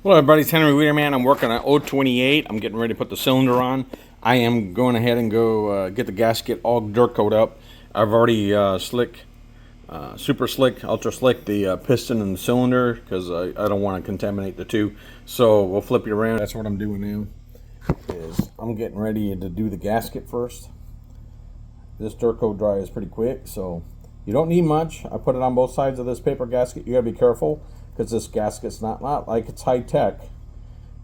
Hello everybody, it's Henry Wiederman. I'm working on 028. I'm getting ready to put the cylinder on. I am going ahead and go get the gasket all dirt coat up. I've already super slick, ultra slick the piston and the cylinder because I don't want to contaminate the two. So we'll flip you around. That's what I'm doing now. I'm getting ready to do the gasket first. This dirt coat dry is pretty quick, so you don't need much. I put it on both sides of this paper gasket. You gotta be careful because this gasket's not like it's high tech,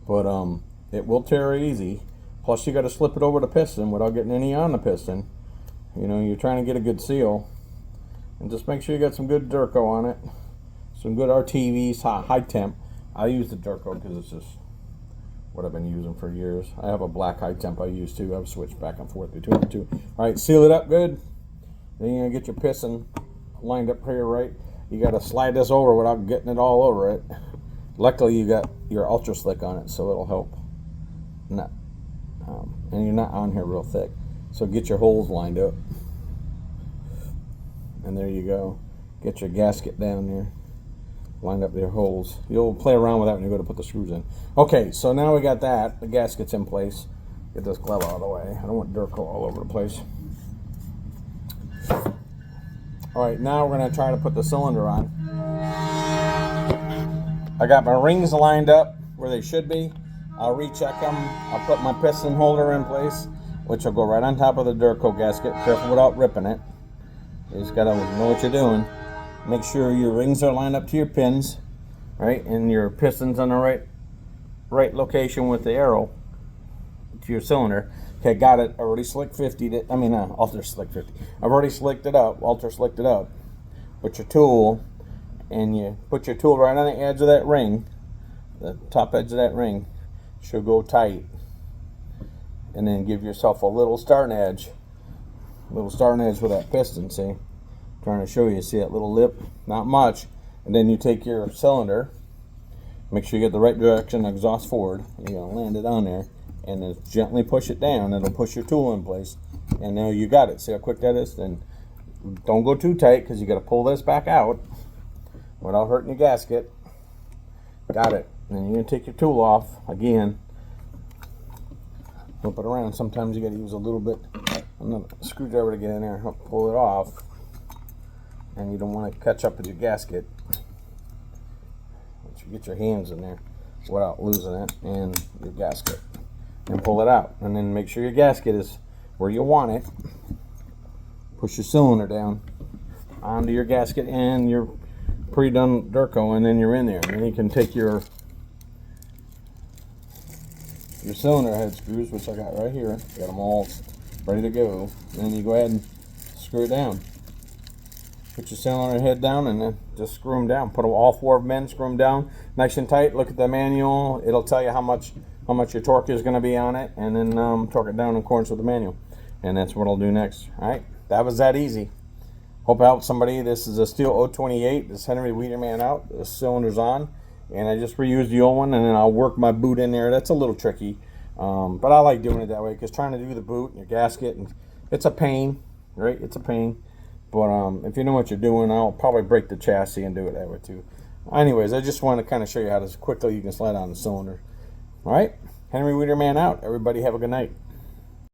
but it will tear easy. Plus you got to slip it over the piston without getting any on the piston. You know, you're trying to get a good seal, and just make sure you got some good Durco on it, some good RTVs, high temp. I use the Durco because it's just what I've been using for years. I have a black high temp I use too. I've switched back and forth between the two. All right, seal it up good. Then you're gonna get your piston lined up here right. You got to slide this over without getting it all over it. Luckily you got your ultra slick on it, so it'll help. And you're not on here real thick, so get your holes lined up. And there you go. Get your gasket down there, lined up your holes. You'll play around with that when you go to put the screws in. Okay, so now we got that. The gasket's in place. Get this glove out of the way. I don't want dirt all over the place. Alright, now we're going to try to put the cylinder on. I got my rings lined up where they should be. I'll recheck them. I'll put my piston holder in place, which will go right on top of the Durco gasket. Careful without ripping it. You just got to know what you're doing. Make sure your rings are lined up to your pins, right? And your piston's on the right location with the arrow to your cylinder. Okay, got it. Already slick 50'd it. Ultra slick 50. I've already slicked it up. Ultra slicked it up. Put your tool, and you put your tool right on the edge of that ring. The top edge of that ring should go tight. And then give yourself a little starting edge. Little starting edge with that piston, see? Trying to show you. See that little lip? Not much. And then you take your cylinder. Make sure you get the right direction, exhaust forward. You're going to land it on there. And then gently push it down. It'll push your tool in place, and now you got it. See how quick that is? Then don't go too tight because you got to pull this back out without hurting your gasket. Got it. And you're gonna take your tool off again. Flip it around. Sometimes you got to use a little bit of a screwdriver to get in there. Help pull it off, and you don't want to catch up with your gasket. But you get your hands in there without losing it and your gasket. And pull it out, and then make sure your gasket is where you want it. Push your cylinder down onto your gasket and your pre-done Durco, and then you're in there. And then you can take your cylinder head screws, which I got right here. Got them all ready to go. And then you go ahead and screw it down. Put your cylinder head down and then just screw them down. Put all four of them in, screw them down nice and tight. Look at the manual. It'll tell you how much your torque is going to be on it, and then torque it down in accordance with the manual. And that's what I'll do next. All right, that was that easy. Hope I helped somebody. This is a Stihl 028. This is Henry Wiederman out. The cylinder's on, and I just reused the old one, and then I'll work my boot in there. That's a little tricky, but I like doing it that way because trying to do the boot and your gasket, and it's a pain, right? It's a pain. But if you know what you're doing, I'll probably break the chassis and do it that way too. Anyways, I just want to kind of show you how quickly you can slide on the cylinder. All right, Henry Wiederman out. Everybody have a good night.